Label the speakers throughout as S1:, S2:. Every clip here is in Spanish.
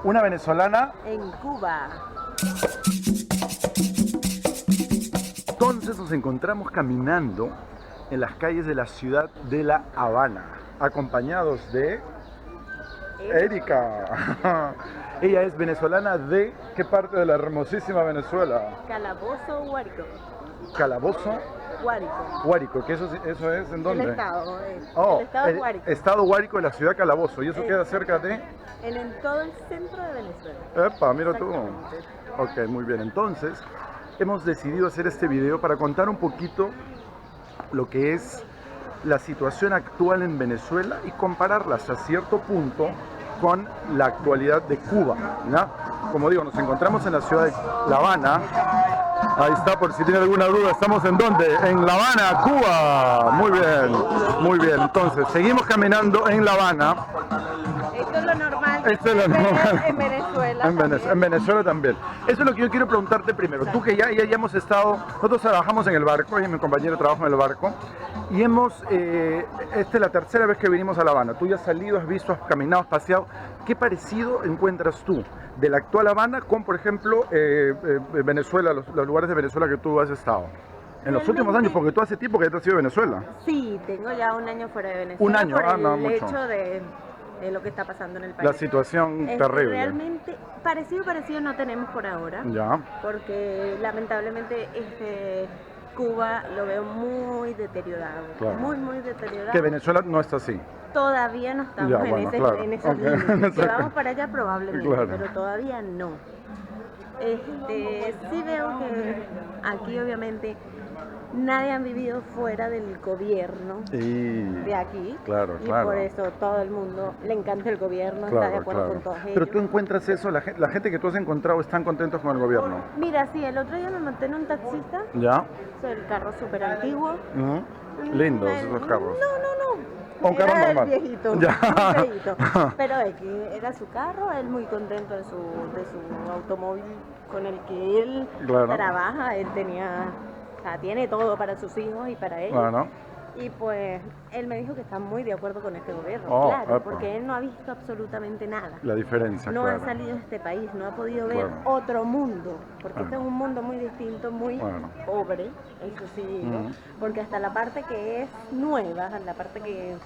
S1: Una venezolana.
S2: En Cuba.
S1: Entonces nos encontramos caminando en las calles de la ciudad de La Habana, acompañados de Erika. Ella es venezolana de ¿qué parte de la hermosísima Venezuela?
S2: Calabozo, Guárico.
S1: Calabozo,
S2: Guárico.
S1: Guárico, que eso es ¿en dónde?
S2: El estado.
S1: Oh,
S2: el estado Guárico.
S1: Estado Guárico de la ciudad Calabozo, y eso queda cerca de...
S2: En todo el centro de Venezuela.
S1: Epa, mira tú. Ok, muy bien. Entonces, hemos decidido hacer este video para contar un poquito lo que es la situación actual en Venezuela y compararla hasta cierto punto con la actualidad de Cuba, ¿no? Como digo, nos encontramos en la ciudad de La Habana. Ahí está, por si tiene alguna duda, ¿estamos en dónde? En La Habana, Cuba. Muy bien, muy bien. Entonces, seguimos caminando en La Habana.
S2: Esto es lo normal.
S1: Esto es lo normal.
S2: En Venezuela.
S1: En Venezuela también. Eso es lo que yo quiero preguntarte primero. Tú que ya hemos estado, nosotros trabajamos en el barco, y mi compañero trabaja en el barco, y esta es la tercera vez que vinimos a La Habana. Tú ya has salido, has visto, has caminado, has paseado. ¿Qué parecido encuentras tú de la actual Habana con, por ejemplo, Venezuela, los lugares de Venezuela que tú has estado? En los últimos años, porque tú hace tiempo que ya te has ido a Venezuela.
S2: Sí, tengo ya un año fuera de Venezuela.
S1: Un año,
S2: por
S1: no
S2: el
S1: mucho.
S2: hecho de lo que está pasando en el país.
S1: La situación terrible.
S2: Realmente, parecido no tenemos por ahora.
S1: Ya.
S2: Porque lamentablemente Cuba lo veo muy deteriorado.
S1: Claro.
S2: Muy deteriorado.
S1: Que Venezuela no está así.
S2: Todavía no estamos
S1: Ya, bueno, claro.
S2: en esos
S1: Okay.
S2: límites. Que vamos para allá probablemente,
S1: Claro.
S2: pero todavía no. Sí veo que aquí obviamente nadie ha vivido fuera del gobierno de aquí.
S1: Claro,
S2: y
S1: claro.
S2: por eso todo el mundo le encanta el gobierno, está de acuerdo con todos ellos.
S1: Pero tú encuentras eso, la gente que tú has encontrado están contentos con el gobierno.
S2: Mira, sí, el otro día me monté en un taxista.
S1: ¿Ya?
S2: El carro súper antiguo.
S1: Lindos esos carros.
S2: No.
S1: Un carro
S2: era
S1: normal.
S2: el viejito,
S1: Ya.
S2: muy viejito. Pero era su carro, él muy contento de su automóvil con el que él trabaja. Él tiene todo para sus hijos y para él.
S1: Bueno.
S2: Y pues él me dijo que está muy de acuerdo con este gobierno,
S1: Claro,
S2: porque él no ha visto absolutamente nada.
S1: La diferencia,
S2: no
S1: claro.
S2: ha salido de este país, no ha podido ver otro mundo, porque este es un mundo muy distinto, muy pobre, eso sí digo, porque hasta la parte que es nueva, la parte que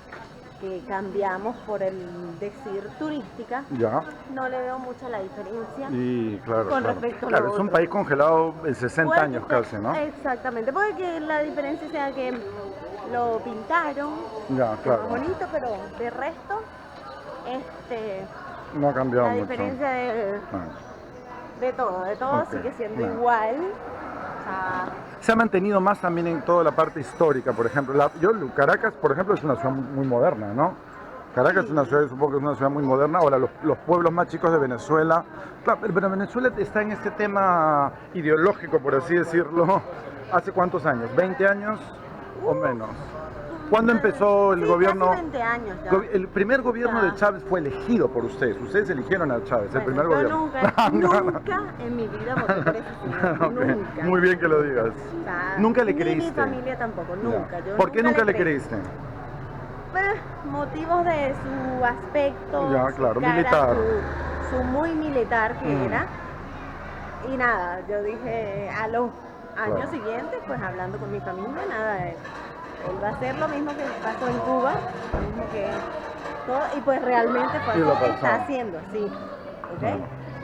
S2: cambiamos por el decir turística, no le veo mucho la diferencia con respecto a lo
S1: es un
S2: otro.
S1: país congelado en 60 años casi, ¿no?
S2: Exactamente, porque que la diferencia sea que lo pintaron, más bonito, pero de resto,
S1: no ha cambiado
S2: la
S1: mucho.
S2: diferencia de todo sigue siendo igual.
S1: Se ha mantenido más también en toda la parte histórica, por ejemplo. Caracas, por ejemplo, es una ciudad muy moderna, ¿no? Caracas es una ciudad, supongo que es una ciudad muy moderna. Ahora, los pueblos más chicos de Venezuela. Claro, pero Venezuela está en este tema ideológico, por así decirlo. ¿Hace cuántos años? ¿20 años o menos? ¿Cuándo empezó el gobierno?
S2: Casi 20 años ya.
S1: El primer gobierno de Chávez fue elegido por ustedes. Ustedes eligieron a Chávez, el primer gobierno.
S2: Nunca en mi vida voté por ese señor. Nunca.
S1: Muy bien que lo digas. ¿Nunca le creíste?
S2: Ni mi familia tampoco, nunca.
S1: ¿Por qué nunca le creíste?
S2: Motivos de su aspecto,
S1: militar.
S2: Su muy militar que era. Y nada, yo dije a los años siguientes, pues hablando con mi familia, nada, él va a hacer lo mismo que pasó en Cuba, lo mismo que todo, y pues realmente fue lo que está haciendo, sí.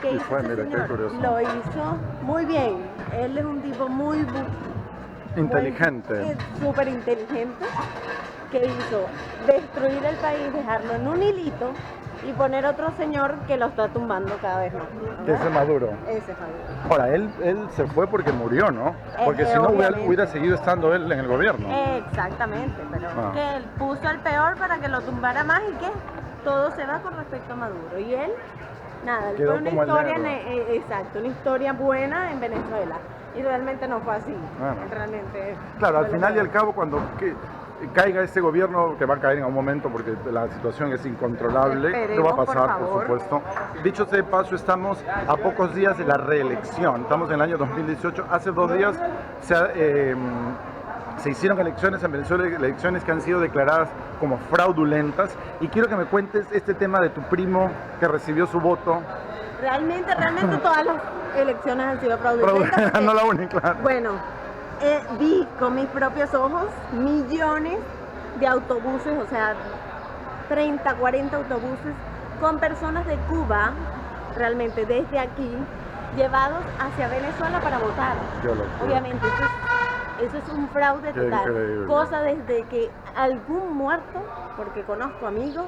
S2: ¿Qué hizo este señor? Lo hizo muy bien. Él es un tipo muy
S1: inteligente,
S2: súper inteligente. ¿Qué hizo? Destruir el país, dejarlo en un hilito y poner otro señor que lo está tumbando cada vez más.
S1: Ese Maduro.
S2: Ese Maduro.
S1: Ahora, él se fue porque murió, ¿no? Porque si no hubiera seguido estando él en el gobierno.
S2: Exactamente, pero que él puso al peor para que lo tumbara más y que todo se va con respecto a Maduro. Y él, nada, él fue una historia, una historia buena en Venezuela. Y realmente no fue así. Realmente.
S1: Claro, al final y al cabo, cuando caiga este gobierno, que va a caer en un momento porque la situación es incontrolable, no va a pasar, por supuesto. Dicho sea de paso, estamos a pocos días de la reelección, estamos en el año 2018, hace 2 días se hicieron elecciones en Venezuela, elecciones que han sido declaradas como fraudulentas, y quiero que me cuentes este tema de tu primo que recibió su voto
S2: Realmente todas las elecciones han sido fraudulentas. Porque,
S1: no la única, claro.
S2: bueno, vi con mis propios ojos millones de autobuses, o sea, 30, 40 autobuses con personas de Cuba, realmente desde aquí, llevados hacia Venezuela para votar. Obviamente, eso es un fraude total.
S1: Increíble.
S2: Cosa desde que algún muerto, porque conozco amigos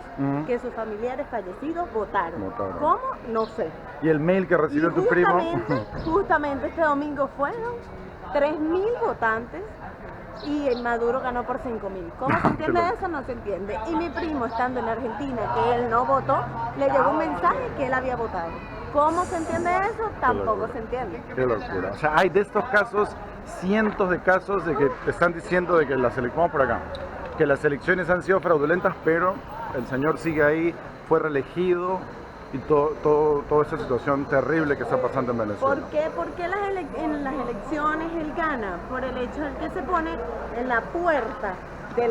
S2: que sus familiares fallecidos votaron. ¿Cómo? No sé.
S1: ¿Y el mail que recibió tu primo?
S2: Justamente este domingo fueron 3.000 votantes y el Maduro ganó por 5.000. ¿Cómo se entiende eso? No se entiende. Y mi primo, estando en Argentina, que él no votó, le llegó un mensaje que él había votado. ¿Cómo se entiende eso? Tampoco se entiende.
S1: Qué locura. O sea, hay de estos casos, cientos de casos de que te están diciendo de que las elecciones, por acá, que las elecciones han sido fraudulentas, pero el señor sigue ahí, fue reelegido y toda esa situación terrible que está pasando en Venezuela.
S2: ¿Por qué? Porque en las elecciones él gana por el hecho de que se pone en la puerta de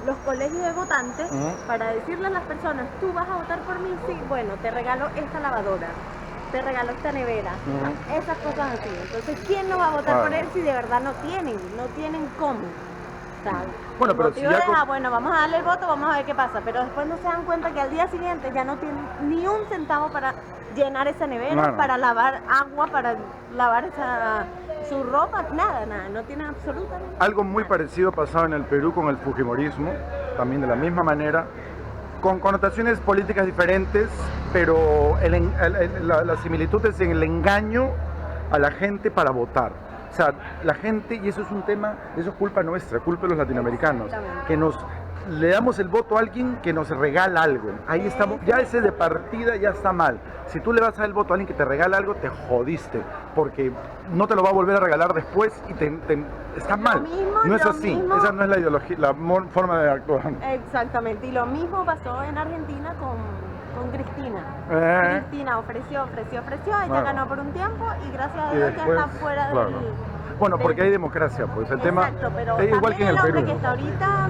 S2: los colegios de votantes para decirle a las personas, tú vas a votar por mí, sí, bueno, te regalo esta lavadora, te regalo esta nevera, esas cosas así. Entonces, ¿quién no va a votar por él si de verdad no tienen cómo?
S1: Bueno, pero si ya
S2: bueno, vamos a darle el voto, vamos a ver qué pasa, pero después no se dan cuenta que al día siguiente ya no tienen ni un centavo para llenar esa nevera, para lavar agua, para lavar su ropa, nada, no tienen absolutamente nada.
S1: Algo muy parecido pasaba en el Perú con el fujimorismo, también de la misma manera, con connotaciones políticas diferentes, pero la similitud es en el engaño a la gente para votar. O sea, la gente, y eso es un tema, eso es culpa nuestra, culpa de los latinoamericanos, que le damos el voto a alguien que nos regala algo. Ahí estamos, ya ese de partida ya está mal. Si tú le vas a dar el voto a alguien que te regala algo, te jodiste, porque no te lo va a volver a regalar después y está mal. No es así, esa no es la ideología, la forma de actuar.
S2: Exactamente, y lo mismo pasó en Argentina con Cristina. Cristina ofreció, ella ganó por un tiempo y gracias a Dios ya está fuera del...
S1: Bueno, porque hay democracia, pues el tema
S2: pero
S1: es igual que en el Perú.
S2: Que está ahorita...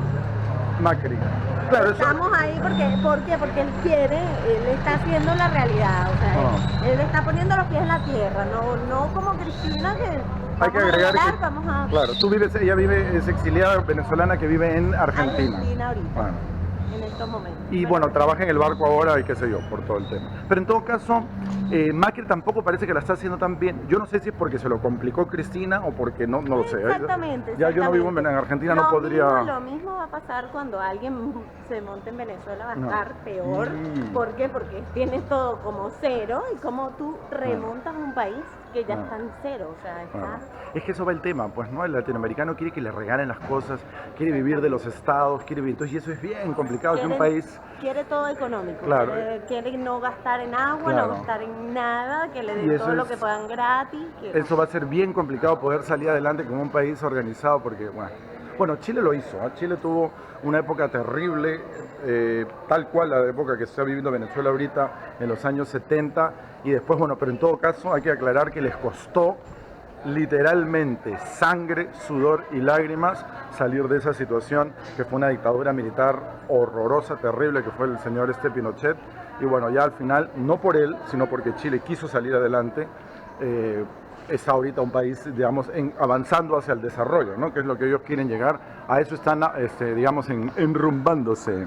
S1: Macri. Claro,
S2: estamos ahí porque él está haciendo la realidad, o sea, él está poniendo los pies en la tierra, no como Cristina que...
S1: Hay que agregar claro, ella es exiliada venezolana que vive en Argentina.
S2: Ahorita. En estos momentos.
S1: Y bueno, trabaja en el barco ahora y qué sé yo, por todo el tema. Pero en todo caso, Macri tampoco parece que la está haciendo tan bien. Yo no sé si es porque se lo complicó Cristina o porque no lo sé.
S2: Exactamente.
S1: Ya yo no vivo en Argentina, no podría...
S2: Lo mismo va a pasar cuando alguien se monte en Venezuela, va a estar peor. ¿Por qué? Porque tienes todo como cero y como tú remontas un país que ya está en cero, o sea, está...
S1: Es que eso va el tema, pues, ¿no? El latinoamericano quiere que le regalen las cosas, quiere vivir de los estados, entonces, y eso es bien complicado, que un país...
S2: Quiere todo económico,
S1: claro.
S2: quiere no gastar en agua, no gastar en nada, que le den todo lo que puedan gratis.
S1: Eso va a ser bien complicado poder salir adelante como un país organizado, porque, bueno, Chile lo hizo, Chile tuvo una época terrible, tal cual la época que está viviendo Venezuela ahorita en los años 70, y después, pero en todo caso hay que aclarar que les costó literalmente sangre, sudor y lágrimas salir de esa situación que fue una dictadura militar horrorosa, terrible, que fue el señor Pinochet, y bueno, ya al final, no por él, sino porque Chile quiso salir adelante, es ahorita un país, digamos, avanzando hacia el desarrollo, ¿no? Que es lo que ellos quieren llegar, a eso están, digamos, enrumbándose.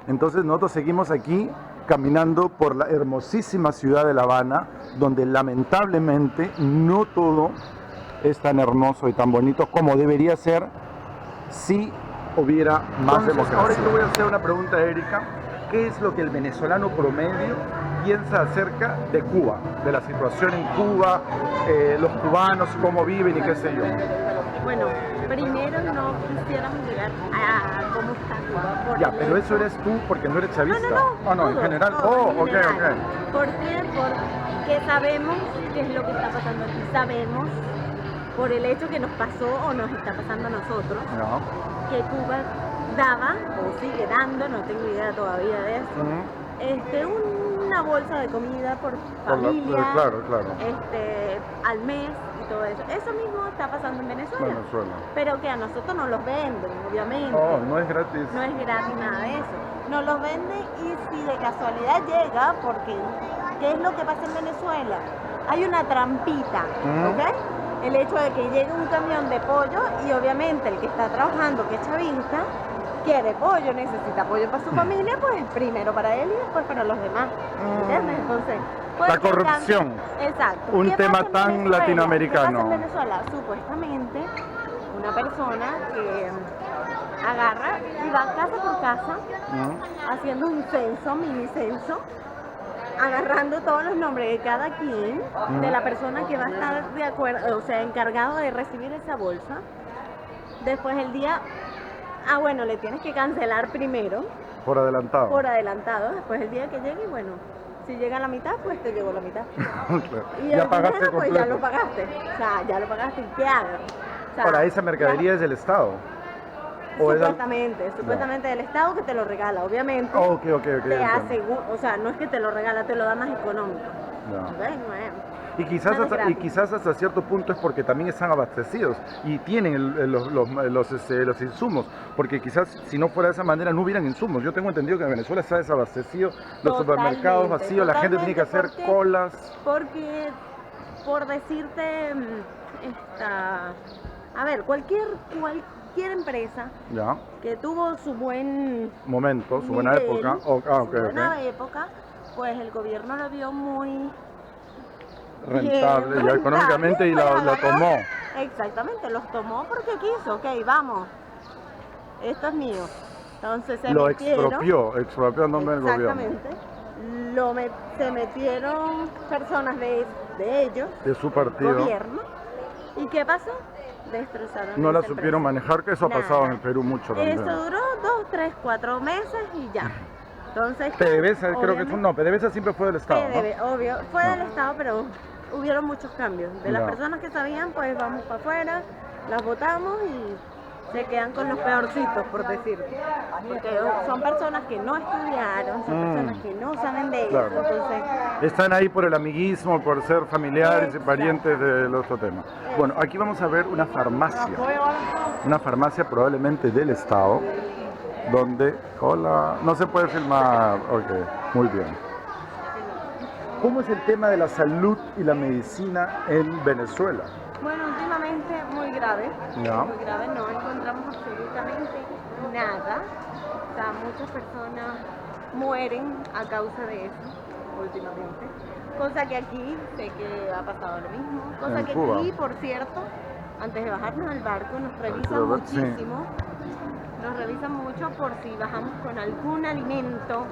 S1: Entonces nosotros seguimos aquí caminando por la hermosísima ciudad de La Habana, donde lamentablemente no todo es tan hermoso y tan bonito como debería ser si hubiera más democracia. Ahora yo voy a hacer una pregunta, Erika. ¿Qué es lo que el venezolano promedio piensa acerca de Cuba, de la situación en Cuba, los cubanos, cómo viven y qué sé yo?
S2: Bueno, primero no quisiéramos llegar a cómo está Cuba.
S1: Ya, pero eso eres tú porque no eres chavista.
S2: No,
S1: en general.
S2: Ok. ¿Por qué? Porque sabemos qué es lo que está pasando aquí. Sabemos, por el hecho que nos pasó o nos está pasando a nosotros, que Cuba daba, o sigue dando, no tengo idea todavía de eso, una bolsa de comida por familia,
S1: claro.
S2: al mes y todo eso. Eso mismo está pasando en Venezuela. Pero que a nosotros nos los venden, obviamente.
S1: No es gratis.
S2: No es gratis nada de eso. Nos los venden y si de casualidad llega, porque ¿qué es lo que pasa en Venezuela? Hay una trampita, ¿ok? El hecho de que llegue un camión de pollo y obviamente el que está trabajando, que es chavista, quiere pollo, necesita pollo para su familia, pues primero para él y después para los demás. ¿Entiendes? Entonces,
S1: la corrupción.
S2: Exacto.
S1: Un
S2: ¿Qué
S1: tema
S2: pasa en
S1: tan
S2: Venezuela?
S1: latinoamericano.
S2: ¿Qué pasa en Venezuela? Supuestamente, una persona que agarra y va casa por casa haciendo un censo, mini censo, agarrando todos los nombres de cada quien, de la persona que va a estar de acuerdo, o sea, encargado de recibir esa bolsa. Después el día, bueno, le tienes que cancelar primero.
S1: Por adelantado.
S2: Por adelantado, después el día que llegue, bueno, si llega a la mitad, pues te llegó la mitad.
S1: Claro.
S2: Y
S1: Ya
S2: el
S1: pagaste
S2: dinero, pues
S1: completo.
S2: ya lo pagaste. O sea, ya lo pagaste, ¿y qué hago? O sea,
S1: Ahora, esa mercadería es del Estado.
S2: Supuestamente del Estado que te lo regala, obviamente.
S1: Ok,
S2: Te asegura, o sea, no es que te lo regala, te lo da más económico. ¿Ok? No es.
S1: Y quizás hasta cierto punto es porque también están abastecidos y tienen los insumos, porque quizás si no fuera de esa manera no hubieran insumos. Yo tengo entendido que en Venezuela está desabastecido, los supermercados vacíos, la gente tiene que hacer colas.
S2: Porque, por decirte, a ver, cualquier empresa que tuvo su buen
S1: momento, su buena
S2: nivel,
S1: época,
S2: buena época, pues el gobierno lo vio muy
S1: rentable, ya económicamente, y
S2: pues
S1: lo tomó.
S2: Exactamente, los tomó porque quiso, ok, vamos, esto es mío. Entonces
S1: expropió en nombre del gobierno.
S2: Exactamente, se metieron personas de ellos,
S1: de su partido,
S2: gobierno, ¿y qué pasó? Destrozaron.
S1: No la supieron manejar, que eso ha pasado en el Perú mucho también.
S2: Eso duró 2, 3, 4 meses y ya. Entonces,
S1: PDVSA, creo que PDVSA siempre fue del Estado,
S2: obvio, fue del Estado, pero hubieron muchos cambios. De las personas que sabían, pues vamos para afuera, las votamos y se quedan con los peorcitos, por decirlo. Porque son personas que no estudiaron, son personas que no saben de eso. Entonces,
S1: están ahí por el amiguismo, por ser familiares y parientes del otro tema. Bueno, aquí vamos a ver una farmacia probablemente del Estado, donde, hola, no se puede filmar, ok, muy bien. ¿Cómo es el tema de la salud y la medicina en Venezuela?
S2: Bueno, últimamente muy grave,
S1: No
S2: encontramos absolutamente nada. O sea, muchas personas mueren a causa de eso últimamente. Cosa que aquí sé que ha pasado lo mismo. Cosa que
S1: Cuba.
S2: aquí, por cierto, antes de bajarnos al barco nos revisan muchísimo. Nos revisan mucho por si bajamos con algún alimento,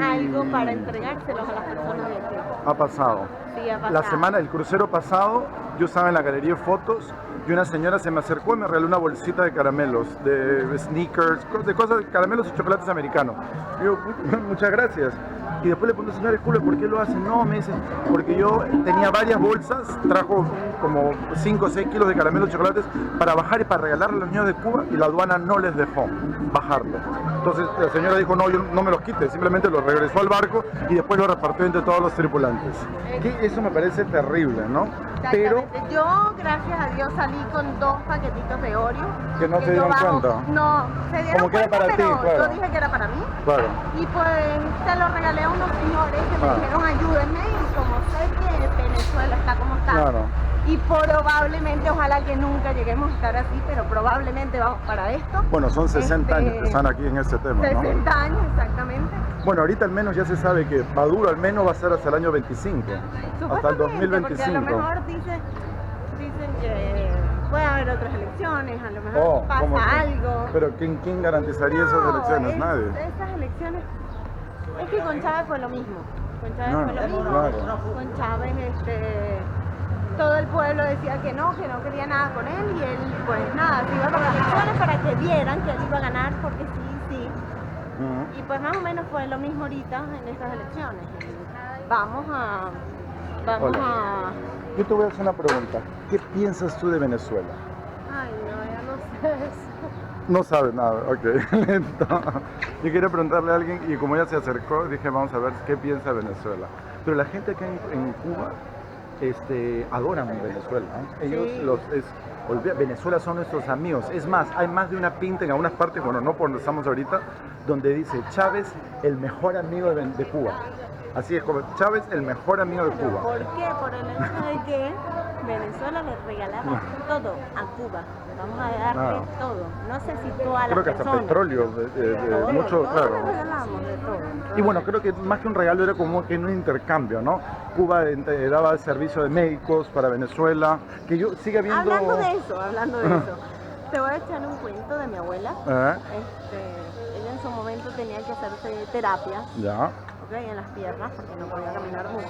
S2: algo para entregárselos a las personas de aquí.
S1: Ha pasado.
S2: Sí, ha pasado.
S1: El crucero pasado, yo estaba en la galería de fotos y una señora se me acercó y me regaló una bolsita de caramelos, de sneakers, de cosas, caramelos y chocolates americanos. Y yo, muchas gracias. Y después le pregunté, señora, disculpe, ¿por qué lo hacen? No, me dicen, porque yo tenía varias bolsas, trajo como 5 o 6 kilos de caramelos y chocolates para bajar y para regalarle a los niños de Cuba, y la aduana no les dejó bajarlo. Entonces la señora dijo, no, yo no me los quite, simplemente los regresó al barco y después lo repartió entre todos los tripulantes. Eso me parece terrible, ¿no? Pero
S2: yo, gracias a Dios, salí con 2 paquetitos de Oreo.
S1: Que no se dieron cuenta.
S2: No, se dieron
S1: como que era
S2: cuenta,
S1: para ti,
S2: pero
S1: claro.
S2: yo dije que era para mí.
S1: Claro.
S2: Y pues se lo regalé a unos señores que me dijeron ayúdenme, y como sé que Venezuela está como está, y probablemente, ojalá que nunca lleguemos a estar así, pero probablemente vamos para esto.
S1: Bueno, son 60 años que están aquí en este tema,
S2: 60 años, exactamente.
S1: Bueno, ahorita al menos ya se sabe que Maduro al menos va a ser hasta el año 25, hasta el 2025.
S2: Porque a lo mejor dicen que puede haber otras elecciones, a lo mejor pasa algo.
S1: Pero ¿quién garantizaría esas elecciones? Nadie.
S2: Esas elecciones, es que con Chávez fue lo mismo. Con Chávez todo el pueblo decía que no quería nada con él, y él pues nada, se iba para las elecciones para que vieran que él iba a ganar, porque sí. Y pues más o menos fue lo mismo ahorita en estas elecciones. Vamos a...
S1: Yo te voy a hacer una pregunta. ¿Qué piensas tú de Venezuela?
S2: Ay, no, ya no sé eso.
S1: No sabes nada, ok. Yo quería preguntarle a alguien y como ella se acercó, dije vamos a ver qué piensa de Venezuela. Pero la gente acá en Cuba adoran Venezuela, ¿eh? Ellos Venezuela son nuestros amigos. Es más, hay más de una pinta en algunas partes, bueno, no por donde estamos ahorita, donde dice Chávez, el mejor amigo de Cuba. Así es, como Chávez, el mejor amigo de Cuba.
S2: ¿Por qué? Por el hecho de que Venezuela le regalaba todo a Cuba. Vamos a darle todo. No sé si toda la
S1: Creo que hasta
S2: persona.
S1: petróleo, mucho,
S2: Todo
S1: claro.
S2: le regalamos de todo.
S1: Y bueno, creo que más que un regalo era como que un intercambio, ¿no? Cuba daba servicio de médicos para Venezuela, que yo sigue habiendo...
S2: Hablando de eso, te voy a echar un cuento de mi abuela. Ella en su momento tenía que hacerse terapias,
S1: Ya.
S2: ¿ok? En las piernas porque no podía caminar mucho.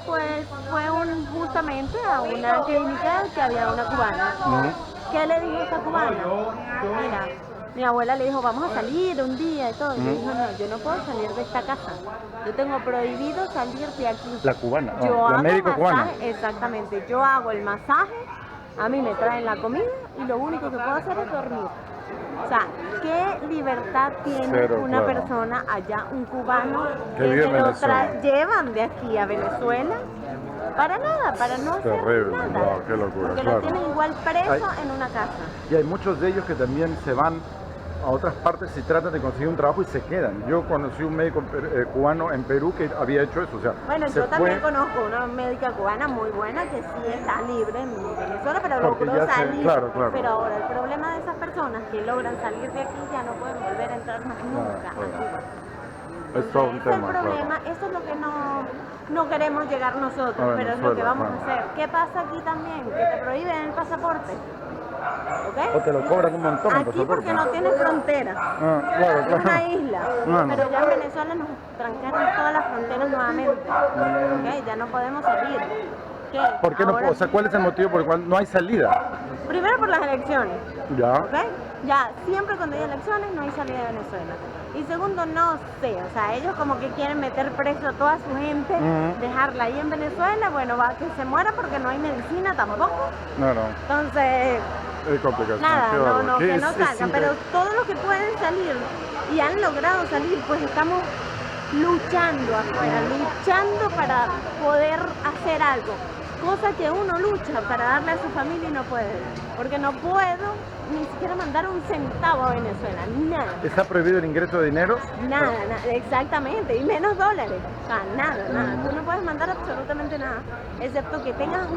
S2: Pues fue justamente a una clínica que había una cubana. ¿Qué le dijo esta cubana? Mira, mi abuela le dijo, vamos a salir un día y todo. Y le dijo, no, yo no puedo salir de esta casa. Yo tengo prohibido salir de aquí.
S1: La cubana,
S2: Yo
S1: la
S2: hago
S1: médico
S2: masaje,
S1: cubana.
S2: exactamente. Yo hago el masaje, a mí me traen la comida y lo único que puedo hacer es dormir. O sea, ¿qué libertad tiene
S1: Cero,
S2: una
S1: claro.
S2: persona allá, un cubano,
S1: Que vive en
S2: se lo
S1: Venezuela.
S2: llevan de aquí a Venezuela? Para nada, para no hacer
S1: Terrible,
S2: nada.
S1: no, qué locura,
S2: Porque
S1: claro.
S2: lo tienen igual preso
S1: Ay.
S2: en una casa.
S1: Y hay muchos de ellos que también se van a otras partes y tratan de conseguir un trabajo y se quedan. Yo conocí un médico cubano en Perú que había hecho eso, o sea,
S2: Bueno,
S1: se
S2: yo también
S1: fue
S2: conozco una médica cubana muy buena que sí está libre en Venezuela, pero
S1: Porque
S2: logró
S1: ya se-
S2: salir.
S1: claro, claro.
S2: Pero ahora el problema de esas personas que logran salir de aquí ya no pueden volver a entrar más nunca a
S1: claro.
S2: Cuba.
S1: es todo un
S2: Ese es el
S1: tema,
S2: problema,
S1: claro.
S2: eso es lo que no queremos llegar nosotros,
S1: A
S2: pero es lo que
S1: Venezuela,
S2: vamos
S1: claro.
S2: a hacer. ¿Qué pasa aquí también? Que te prohíben el pasaporte. ¿Ok?
S1: O te lo cobran un montón el
S2: Aquí
S1: pasaporte.
S2: porque no tiene frontera.
S1: Claro,
S2: Es
S1: claro.
S2: una isla,
S1: Bueno.
S2: pero ya en Venezuela nos trancaron todas las fronteras nuevamente. ¿Ok? Ya no podemos salir. ¿Qué?
S1: ¿Por qué no?
S2: Ahora
S1: O sea, ¿cuál es el motivo por el cual no hay salida?
S2: Primero por las elecciones.
S1: Ya.
S2: ¿Ok? Ya, siempre cuando hay elecciones no hay salida de Venezuela. Y segundo, no sé, o sea, ellos como que quieren meter preso a toda su gente, dejarla ahí en Venezuela, bueno, va que se muera porque no hay medicina tampoco.
S1: No, no.
S2: Entonces,
S1: Es complicación.
S2: nada,
S1: qué
S2: no,
S1: bárbaro.
S2: no,
S1: ¿Qué
S2: que
S1: es-
S2: no
S1: es
S2: salgan, pero
S1: increíble?
S2: todos los que pueden salir y han logrado salir, pues estamos luchando afuera, luchando para poder hacer algo. Cosa que uno lucha para darle a su familia y no puede. Porque no puedo ni siquiera mandar un centavo a Venezuela, nada.
S1: ¿Está prohibido el ingreso de dinero?
S2: Nada, exactamente, y menos dólares. O sea, nada. Tú no puedes mandar absolutamente nada, excepto que tengas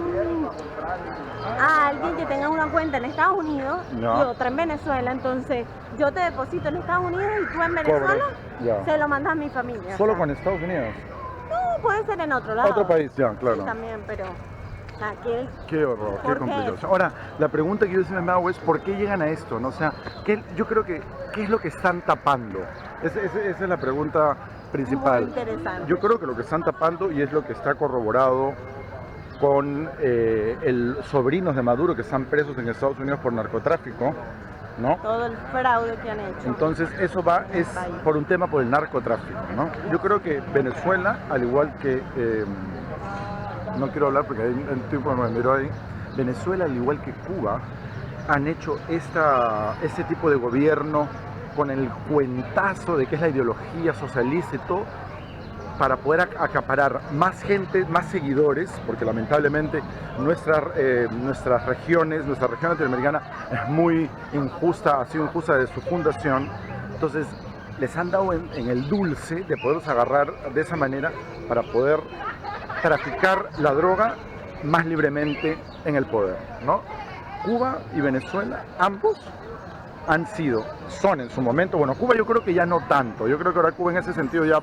S2: a alguien que tenga una cuenta en Estados Unidos
S1: No.
S2: y otra en Venezuela. Entonces, yo te deposito en Estados Unidos y tú en Venezuela
S1: Ya.
S2: se lo mandas a mi familia.
S1: Solo
S2: O sea,
S1: con Estados Unidos.
S2: no, puede ser en otro lado.
S1: Otro país, ya,
S2: Sí,
S1: claro.
S2: también, pero... O sea, que
S1: Qué horror, qué
S2: ¿Por qué?
S1: complicación. Ahora, la pregunta que yo siempre me hago es ¿por qué llegan a esto? ¿No? O sea, yo creo que ¿qué es lo que están tapando? Esa es la pregunta principal.
S2: Muy interesante.
S1: Yo creo que lo que están tapando, y es lo que está corroborado con el sobrinos de Maduro que están presos en Estados Unidos por narcotráfico, ¿no?
S2: todo el fraude que han hecho.
S1: Entonces eso es por un tema por el narcotráfico, ¿no? Yo creo que Venezuela, al igual que, no quiero hablar porque hay un tipo que me miró ahí, Venezuela, al igual que Cuba, han hecho este tipo de gobierno con el cuentazo de que es la ideología socialista y todo, para poder acaparar más gente, más seguidores, porque lamentablemente nuestra región latinoamericana es muy injusta, ha sido injusta desde su fundación. Entonces les han dado en el dulce de poderlos agarrar de esa manera para poder traficar la droga más libremente en el poder, ¿no? Cuba y Venezuela, ambos son en su momento, bueno, Cuba yo creo que ya no tanto, yo creo que ahora Cuba en ese sentido ya,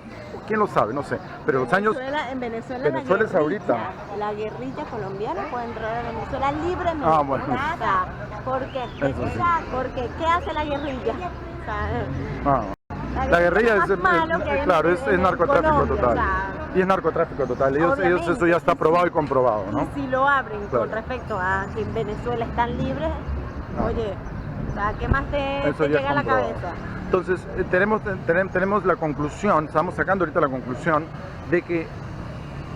S1: quién lo sabe, no sé, pero los años,
S2: En Venezuela
S1: Venezuela es ahorita.
S2: La guerrilla colombiana puede entrar a Venezuela libremente.
S1: Ah, bueno.
S2: O sea, ¿por qué?
S1: Eso sí.
S2: Porque ¿qué hace la guerrilla? O sea,
S1: la guerrilla
S2: lo más malo que hay
S1: claro,
S2: en-
S1: es
S2: en
S1: narcotráfico
S2: Colombia,
S1: total,
S2: o sea,
S1: y es narcotráfico total, ellos
S2: obviamente,
S1: eso ya está probado y comprobado, ¿no?
S2: Y si lo abren
S1: Claro.
S2: con respecto a que en Venezuela están libres,
S1: Ah.
S2: oye, o sea, ¿qué más te
S1: Eso ya
S2: llega
S1: es
S2: a la
S1: comprobado.
S2: cabeza?
S1: Entonces, tenemos la conclusión, estamos sacando ahorita la conclusión de que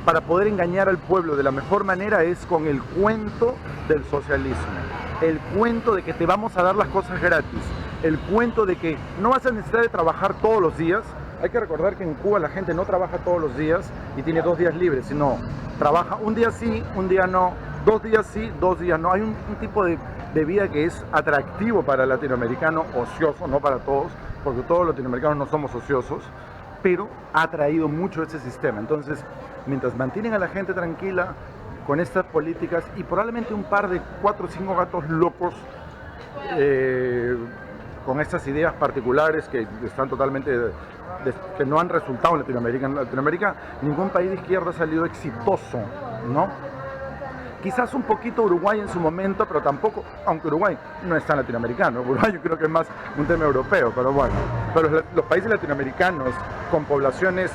S1: para poder engañar al pueblo de la mejor manera es con el cuento del socialismo, el cuento de que te vamos a dar las cosas gratis, el cuento de que no vas a necesitar de trabajar todos los días. Hay que recordar que en Cuba la gente no trabaja todos los días y tiene 2 días libres, sino trabaja un día sí, un día no, 2 días sí, 2 días no. Hay un tipo de vida que es atractivo para el latinoamericano, ocioso, no para todos, porque todos los latinoamericanos no somos ociosos, pero ha atraído mucho ese sistema. Entonces, mientras mantienen a la gente tranquila con estas políticas y probablemente un par de 4 o 5 gatos locos con estas ideas particulares que están totalmente que no han resultado en Latinoamérica. En Latinoamérica ningún país de izquierda ha salido exitoso, ¿no? Quizás un poquito Uruguay en su momento, pero tampoco, aunque Uruguay no es tan latinoamericano. Uruguay yo creo que es más un tema europeo, pero bueno. Pero los países latinoamericanos con poblaciones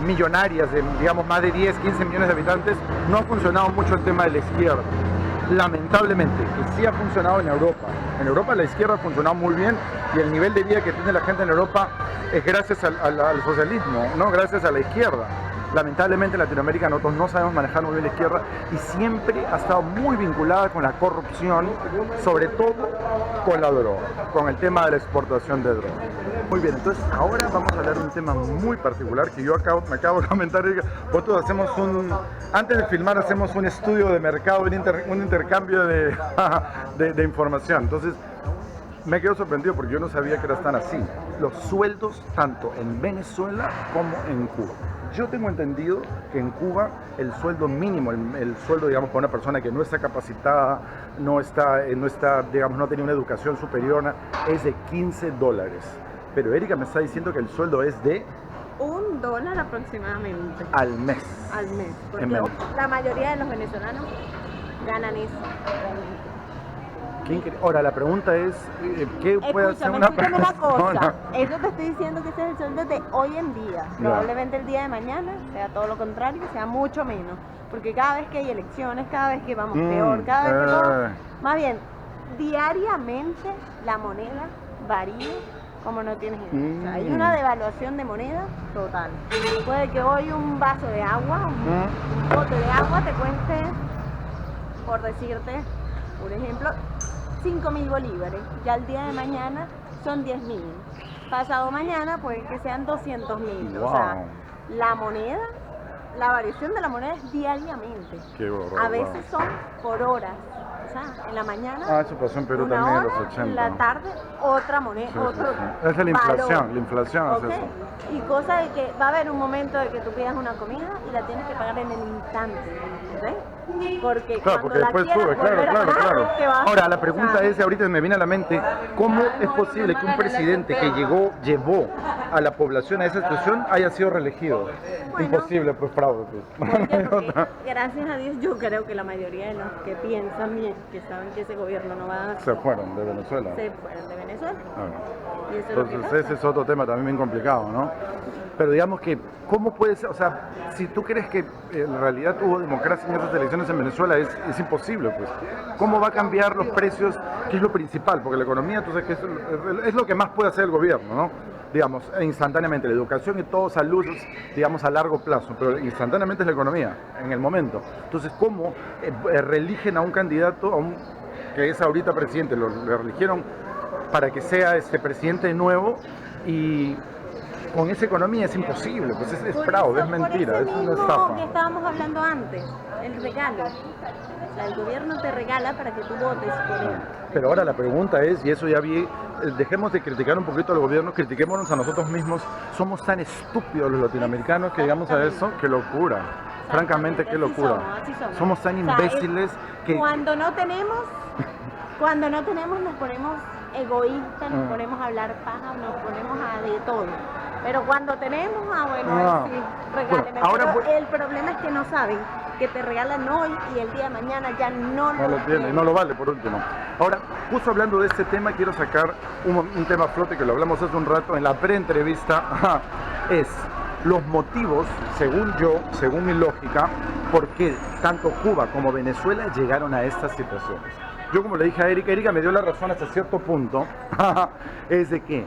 S1: millonarias, de digamos más de 10, 15 millones de habitantes, no ha funcionado mucho el tema de la izquierda. Lamentablemente, que sí ha funcionado en Europa. En Europa la izquierda ha funcionado muy bien y el nivel de vida que tiene la gente en Europa es gracias al socialismo, no gracias a la izquierda. Lamentablemente en Latinoamérica nosotros no sabemos manejar muy bien la izquierda y siempre ha estado muy vinculada con la corrupción, sobre todo con la droga, con el tema de la exportación de droga. Muy bien, entonces ahora vamos a hablar de un tema muy particular que yo me acabo de comentar. Nosotros hacemos antes de filmar hacemos un estudio de mercado, un intercambio de información. Entonces me quedo sorprendido porque yo no sabía que era tan así. Los sueldos tanto en Venezuela como en Cuba. Yo tengo entendido que en Cuba el sueldo mínimo, el sueldo, digamos, para una persona que no está capacitada, no digamos, no tiene una educación superior, es de $15. Pero Erika me está diciendo que el sueldo es de
S2: $1 aproximadamente.
S1: Al mes.
S2: Al mes. Porque la mayoría de los venezolanos ganan eso.
S1: Ahora, la pregunta es, ¿qué puede hacer una persona?
S2: Una cosa, eso te estoy diciendo que ese es el sueldo de hoy en día. Probablemente el día de mañana sea todo lo contrario, sea mucho menos. Porque cada vez que hay elecciones, cada vez que vamos peor, cada vez que todo... Más bien, diariamente la moneda varía como no tienes idea. O sea, hay una devaluación de moneda total. Puede que hoy un vaso de agua, un bote de agua te cueste, por decirte, por ejemplo, 5.000 bolívares, ya el día de mañana son 10.000, pasado mañana puede que sean 200.000,
S1: wow.
S2: O sea, la moneda, la variación de la moneda es diariamente, a veces son por horas, o sea, en la mañana,
S1: eso pasó en Perú también en los 80,
S2: en la tarde otra moneda,
S1: sí,
S2: otro
S1: sí. Es la inflación,
S2: valor.
S1: La inflación
S2: Okay.
S1: es eso.
S2: Y cosa de que va a haber un momento de que tú pidas una comida y la tienes que pagar en el instante, ¿ok? Porque
S1: claro, porque después sube, claro. Ahora, la pregunta es, ahorita me viene a la mente, ¿cómo es posible que un presidente que llevó a la población a esa situación haya sido reelegido? Bueno, imposible, pues fraude.
S2: Porque, gracias a Dios, yo creo que la mayoría de los que piensan bien, que saben que ese gobierno no va a...
S1: Se fueron de Venezuela.
S2: Se fueron de Venezuela.
S1: Y eso entonces ese es otro tema también bien complicado, ¿no? Pero digamos que, ¿cómo puede ser? O sea, si tú crees que en realidad hubo democracia en esas elecciones en Venezuela, es imposible, pues. ¿Cómo va a cambiar los precios? Que es lo principal, porque la economía, tú sabes que es lo que más puede hacer el gobierno, ¿no? Digamos, instantáneamente, la educación y todo, salud, digamos, a largo plazo, pero instantáneamente es la economía, en el momento. Entonces, ¿cómo reeligen a un candidato, que es ahorita presidente, le reeligieron para que sea presidente nuevo y... Con esa economía es imposible, pues es fraude, es mentira, es una estafa.
S2: Que estábamos hablando antes, el regalo. O sea, el gobierno te regala para que tú votes por él.
S1: Pero ahora la pregunta es, y eso ya vi, dejemos de criticar un poquito al gobierno, critiquémonos a nosotros mismos. Somos tan estúpidos los latinoamericanos que llegamos a eso, qué locura. Francamente, qué locura.
S2: Así somos.
S1: Somos tan imbéciles que...
S2: Cuando no tenemos nos ponemos egoístas, nos ponemos a hablar paja, nos ponemos a de todo. Pero cuando tenemos, sí, regálenme.
S1: Ahora,
S2: pero el problema es que no saben que te regalan hoy y el día de mañana ya no
S1: lo tienen, no lo vale por último. Ahora, justo hablando de este tema, quiero sacar un tema a flote que lo hablamos hace un rato en la pre-entrevista, es los motivos, según mi lógica, por qué tanto Cuba como Venezuela llegaron a estas situaciones. Yo, como le dije a Erika me dio la razón hasta cierto punto, es de que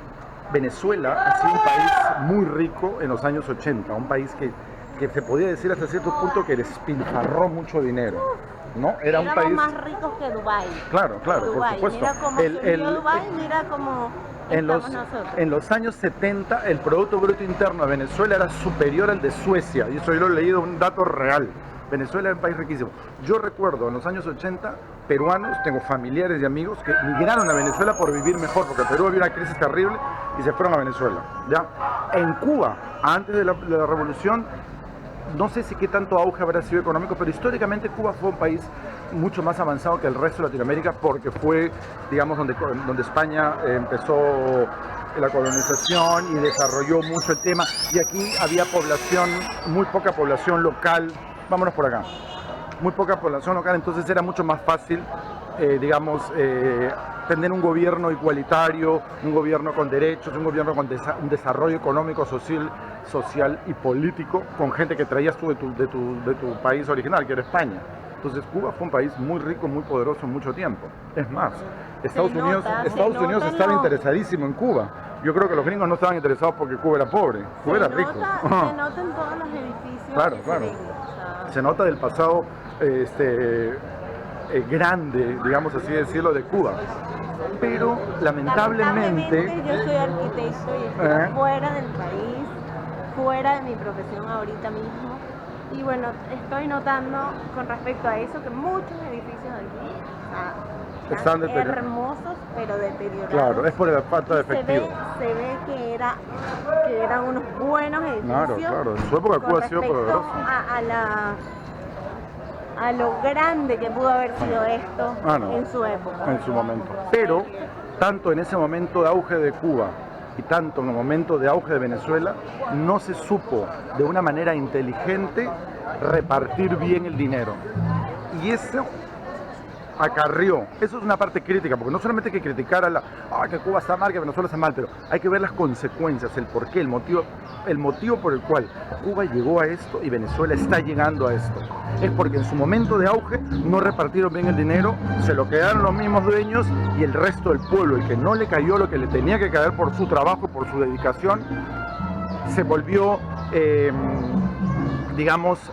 S1: Venezuela ha sido un país muy rico en los años 80, un país que se podía decir hasta cierto punto que despilfarró mucho dinero, ¿no? Era un país
S2: más rico que Dubái.
S1: Claro,
S2: Dubái.
S1: Por supuesto.
S2: Mira cómo subió Dubái, mira cómo
S1: en los años 70 el Producto Bruto Interno de Venezuela era superior al de Suecia, y eso yo lo he leído, un dato real. Venezuela era un país riquísimo. Yo recuerdo en los años 80 peruanos, tengo familiares y amigos que migraron a Venezuela por vivir mejor, porque en Perú había una crisis terrible y se fueron a Venezuela, ¿ya? En Cuba, antes de la revolución, no sé si qué tanto auge habrá sido económico, pero históricamente Cuba fue un país mucho más avanzado que el resto de Latinoamérica porque fue, digamos, donde España empezó la colonización y desarrolló mucho el tema, y aquí había población, muy poca población local, vámonos por acá, muy poca población local, entonces era mucho más fácil, tener un gobierno igualitario, un gobierno con derechos, un gobierno con un desarrollo económico, social y político, con gente que traías tú de tu país original, que era España. Entonces Cuba fue un país muy rico, muy poderoso en mucho tiempo. Es más, Estados Unidos estaba interesadísimo en Cuba. Yo creo que los gringos no estaban interesados porque Cuba era pobre, Cuba era rico.
S2: Se nota en todos los edificios.
S1: Claro. Se nota del pasado grande, digamos así decirlo, de Cuba. Pero lamentablemente
S2: yo soy arquitecto y estoy fuera del país, fuera de mi profesión ahorita mismo. Y bueno, estoy notando con respecto a eso que muchos edificios aquí están hermosos, pero deteriorados.
S1: Claro, es por la falta de efectivo.
S2: Se ve que eran unos buenos edificios.
S1: Claro. En su época Cuba ha sido poderoso.
S2: A lo grande que pudo haber sido esto en su época.
S1: En su momento. Pero, tanto en ese momento de auge de Cuba y tanto en el momento de auge de Venezuela, no se supo de una manera inteligente repartir bien el dinero. Y eso acarrió, eso es una parte crítica, porque no solamente hay que criticar que Cuba está mal, que Venezuela está mal, pero hay que ver las consecuencias, el porqué, el motivo por el cual Cuba llegó a esto y Venezuela está llegando a esto. Es porque en su momento de auge no repartieron bien el dinero, se lo quedaron los mismos dueños y el resto del pueblo, el que no le cayó lo que le tenía que caer por su trabajo, por su dedicación, se volvió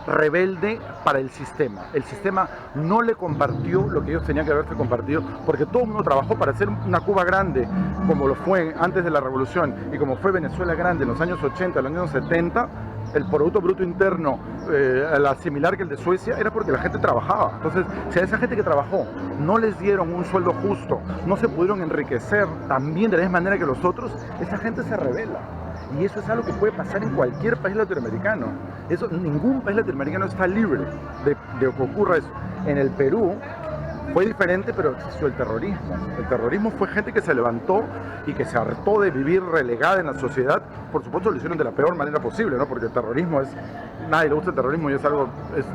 S1: rebelde para el sistema. El sistema no le compartió lo que ellos tenían que haberse compartido, porque todo el mundo trabajó para hacer una Cuba grande, como lo fue antes de la revolución, y como fue Venezuela grande en los años 80, en los años 70, el Producto Bruto Interno similar que el de Suecia, era porque la gente trabajaba. Entonces, si a esa gente que trabajó no les dieron un sueldo justo, no se pudieron enriquecer también de la misma manera que los otros, esa gente se rebela. Y eso es algo que puede pasar en cualquier país latinoamericano. Ningún país latinoamericano está libre de que ocurra eso. En el Perú fue diferente, pero existió el terrorismo. El terrorismo fue gente que se levantó y que se hartó de vivir relegada en la sociedad. Por supuesto lo hicieron de la peor manera posible, ¿no? Porque el terrorismo nadie le gusta el terrorismo y es algo es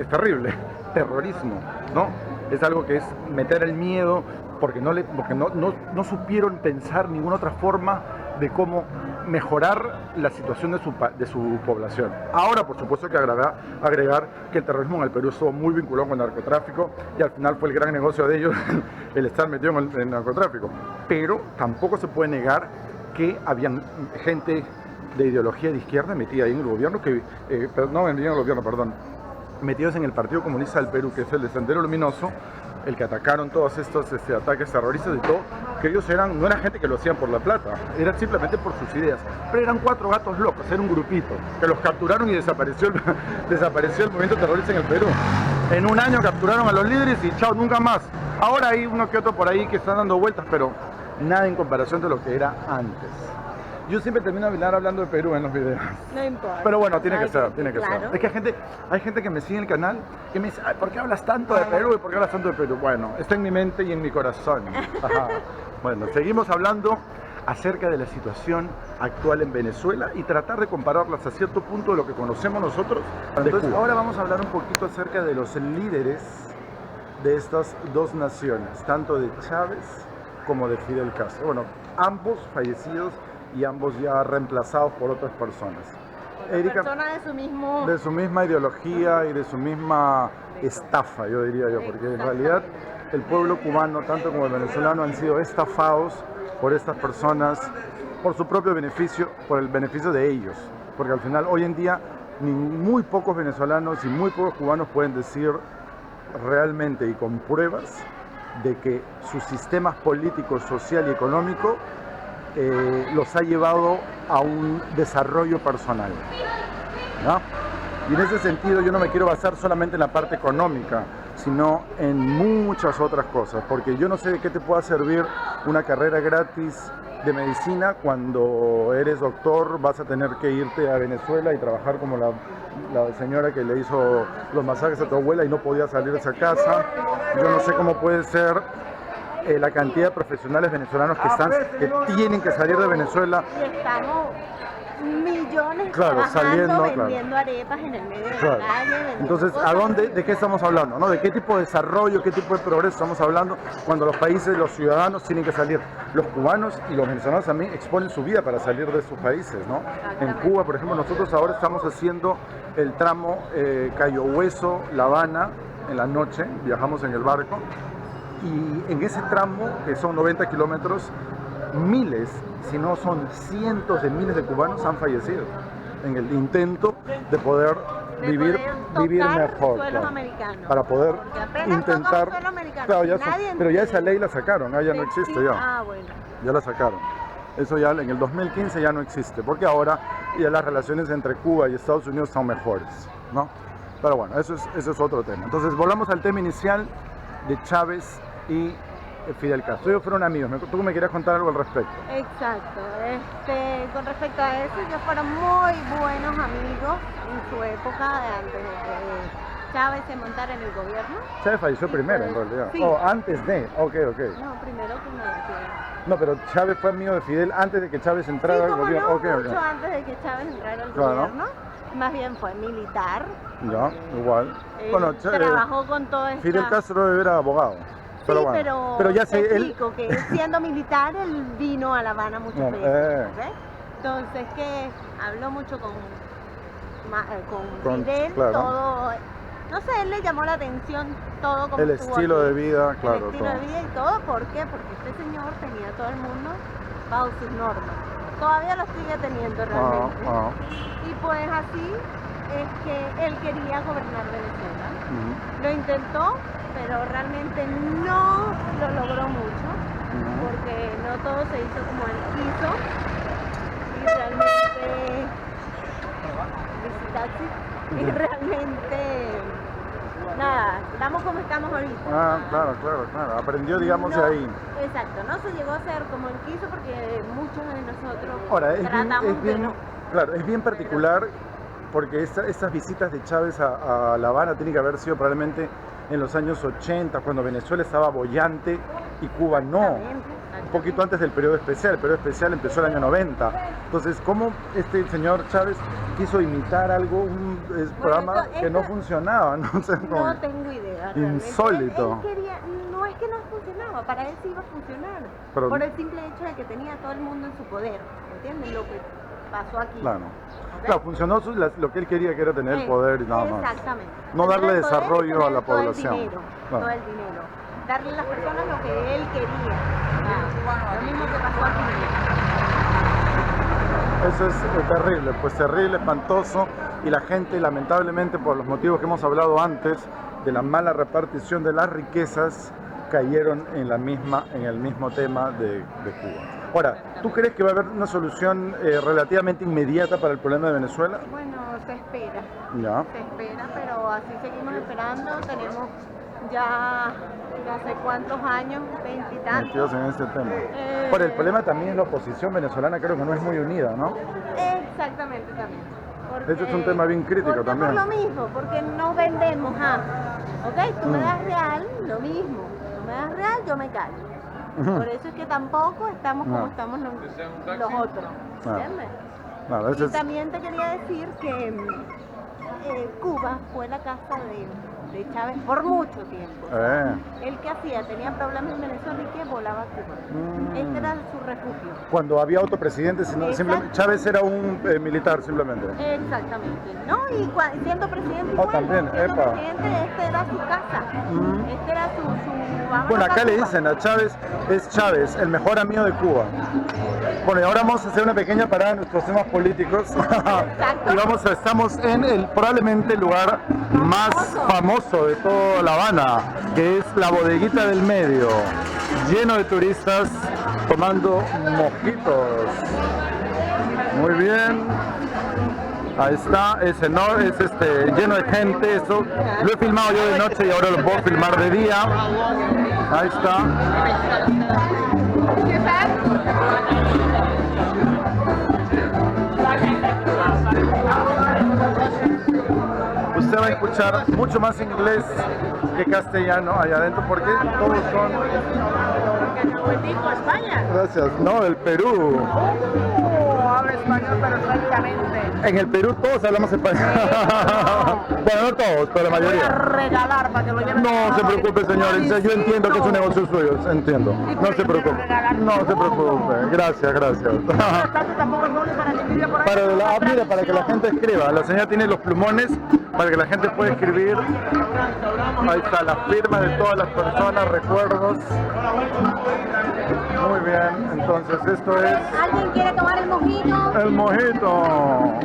S1: terrible. Terrorismo, ¿no? Es algo que es meter el miedo porque no supieron pensar ninguna otra forma de cómo mejorar la situación de su población. Ahora, por supuesto, hay que agregar que el terrorismo en el Perú estuvo muy vinculado con el narcotráfico y al final fue el gran negocio de ellos el estar metido en el narcotráfico. Pero tampoco se puede negar que habían gente de ideología de izquierda metida ahí en el gobierno, metidos en el Partido Comunista del Perú, que es el de Sendero Luminoso, el que atacaron todos estos ataques terroristas y todo, que ellos no era gente que lo hacían por la plata, era simplemente por sus ideas, pero eran 4 gatos locos, era un grupito, que los capturaron y desapareció el movimiento terrorista en el Perú. En un año capturaron a los líderes y chao, nunca más. Ahora hay uno que otro por ahí que están dando vueltas, pero nada en comparación de lo que era antes. Yo siempre termino hablando de Perú en los videos.
S2: No importa.
S1: Pero bueno, tiene que ser. Es que hay gente que me sigue en el canal que me dice, ¿por qué hablas tanto de Perú? ¿Y por qué hablas tanto de Perú? Bueno, está en mi mente y en mi corazón. Ajá. Bueno, seguimos hablando acerca de la situación actual en Venezuela y tratar de compararlas a cierto punto de lo que conocemos nosotros. Entonces, ahora vamos a hablar un poquito acerca de los líderes de estas dos naciones, tanto de Chávez como de Fidel Castro. Bueno, ambos fallecidos y ambos ya reemplazados por otras personas.
S2: Personas
S1: de su misma ideología y de su misma estafa, yo diría yo, porque en realidad el pueblo cubano, tanto como el venezolano, han sido estafados por estas personas, por su propio beneficio, por el beneficio de ellos, porque al final hoy en día muy pocos venezolanos y muy pocos cubanos pueden decir realmente y con pruebas de que sus sistemas políticos, social y económico los ha llevado a un desarrollo personal, ¿no? Y en ese sentido yo no me quiero basar solamente en la parte económica, sino en muchas otras cosas, porque yo no sé de qué te pueda servir una carrera gratis de medicina cuando eres doctor, vas a tener que irte a Venezuela y trabajar como la señora que le hizo los masajes a tu abuela y no podía salir de esa casa. Yo no sé cómo puede ser la cantidad de profesionales venezolanos que tienen que salir de Venezuela.
S2: Y estamos millones
S1: claro,
S2: trabajando,
S1: saliendo,
S2: vendiendo arepas en el medio de
S1: claro.
S2: la calle.
S1: Entonces, ¿a dónde, de qué estamos hablando? ¿No? ¿De qué tipo de desarrollo, qué tipo de progreso estamos hablando cuando los países, los ciudadanos tienen que salir? Los cubanos y los venezolanos también exponen su vida para salir de sus países, ¿no? En Cuba, por ejemplo, nosotros ahora estamos haciendo el tramo Cayo Hueso, La Habana, en la noche, viajamos en el barco, y en ese tramo, que son 90 kilómetros, miles, si no son cientos de miles de cubanos han fallecido en el intento de poder vivir mejor,
S2: suelos americanos,
S1: para poder intentar, claro, pero ya esa ley la sacaron, ya no existe ya,
S2: bueno.
S1: ya la sacaron, eso ya en el 2015 ya no existe, porque ahora ya las relaciones entre Cuba y Estados Unidos son mejores, ¿no? Pero bueno, eso es otro tema. Entonces volvamos al tema inicial de Chávez y Fidel Castro. Ellos fueron amigos. Tú me querías contar algo al respecto.
S2: Exacto. Con respecto a eso, ellos fueron muy buenos amigos en su época de antes de que Chávez se montara en el gobierno.
S1: Chávez falleció primero, en realidad.
S2: Sí.
S1: Oh, antes de. Ok.
S2: No, primero que no.
S1: No, pero Chávez fue amigo de Fidel antes de que Chávez entrara al gobierno.
S2: No, mucho antes de que Chávez entrara al gobierno. Más bien fue militar.
S1: Ya, igual.
S2: Bueno, trabajó con todo esto.
S1: Fidel Castro era abogado.
S2: Pero, bueno, pero ya sé, que siendo militar él vino a La Habana muchas veces, ¿okay? Entonces que habló mucho con Fidel, claro. Todo, no sé, él le llamó la atención todo como
S1: el estilo de vida, claro,
S2: el estilo de vida y todo, ¿por qué? Porque este señor tenía a todo el mundo bajo sus normas, todavía lo sigue teniendo realmente, y pues así es que él quería gobernar Venezuela, lo intentó, pero realmente no lo logró mucho, porque no todo se hizo como él quiso, y realmente, nada, estamos como estamos ahorita.
S1: Claro, aprendió, digamos, de ahí.
S2: Exacto, no se llegó a ser como él quiso, porque muchos de nosotros
S1: ahora,
S2: tratamos de no.
S1: Claro, es bien particular, porque estas visitas de Chávez a La Habana tienen que haber sido probablemente en los años 80, cuando Venezuela estaba boyante y Cuba no. Un poquito antes del periodo especial. El periodo especial empezó el año 90. Entonces, ¿cómo este señor Chávez quiso imitar algo, programa que no funcionaba? No sé,
S2: no tengo idea.
S1: Insólito.
S2: Él quería, no es que no funcionaba, para él sí iba a funcionar.
S1: Pero,
S2: por el simple hecho de que tenía a todo el mundo en su poder. ¿Entiendes? Lo que pasó aquí.
S1: Claro. ¿Okay? Claro, funcionó lo que él quería, que era tener el poder y nada más.
S2: Exactamente.
S1: No darle desarrollo a la población.
S2: Todo el dinero. Darle a las personas lo que él quería. Lo mismo que pasó aquí.
S1: Eso es terrible, pues terrible, espantoso, y la gente, lamentablemente, por los motivos que hemos hablado antes, de la mala repartición de las riquezas, cayeron en el mismo tema de Cuba. Ahora, ¿tú crees que va a haber una solución relativamente inmediata para el problema de Venezuela?
S2: Bueno, se espera.
S1: Ya.
S2: Se espera, pero así seguimos esperando. Tenemos ya no sé cuántos años, 20 y tantos.
S1: Metidos en ese tema. Ahora, el problema también es la oposición venezolana, creo que no es muy unida, ¿no?
S2: Exactamente, también.
S1: Ese es un tema bien crítico también.
S2: Por lo mismo, porque no vendemos, ¿ok? Tú me das real, lo mismo. Tú me das real, yo me callo. Por eso es que tampoco estamos como estamos los otros, ¿entiendes? Y también te quería decir que Cuba fue la casa de Chávez por mucho tiempo. Él que hacía, tenía problemas en Venezuela y que volaba a Cuba. Este era su refugio.
S1: Cuando había otro presidente, Chávez era un militar simplemente.
S2: Exactamente, ¿no? Y siendo presidente,
S1: también,
S2: presidente, este era su casa. Este era su
S1: bueno, acá le dicen a Chávez, es Chávez, el mejor amigo de Cuba. Bueno, y ahora vamos a hacer una pequeña parada en nuestros temas políticos. Y estamos en el probablemente el lugar más famoso de toda La Habana, que es la Bodeguita del Medio, lleno de turistas tomando mojitos. Muy bien. Ahí está, es enorme, es lleno de gente, eso lo he filmado yo de noche y ahora lo puedo filmar de día. Ahí está. Usted va a escuchar mucho más inglés que castellano allá adentro porque todos son...
S2: España.
S1: Gracias. No, del Perú.
S2: Habla español perfectamente.
S1: En el Perú todos hablamos español. Bueno, no todos, pero la mayoría.
S2: Regalar para que lo lleven.
S1: No se preocupe, señores. Yo entiendo que es un negocio suyo. Entiendo. No se preocupe. No se preocupe. Gracias, gracias. Mira, para que la gente escriba. La señora tiene los plumones para que la gente pueda escribir. Ahí está la firma de todas las personas, recuerdos. Muy bien, entonces esto es...
S2: ¿Alguien quiere tomar el mojito?
S1: El mojito.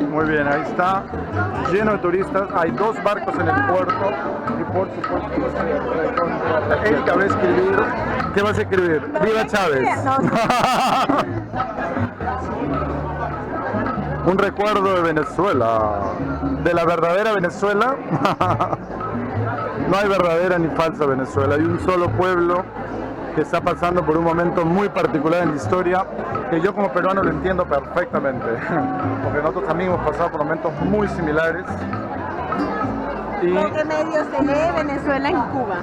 S1: Muy bien, ahí está. Lleno de turistas. Hay 2 barcos en el puerto. Y por supuesto, Erika va a escribir. ¿Qué vas a escribir? ¡Viva Chávez! Un recuerdo de Venezuela. De la verdadera Venezuela. No hay verdadera ni falsa Venezuela. Hay un solo pueblo que está pasando por un momento muy particular en la historia, que yo como peruano lo entiendo perfectamente, porque nosotros también hemos pasado por momentos muy similares. Y
S2: Lo que medio se lee Venezuela en Cuba.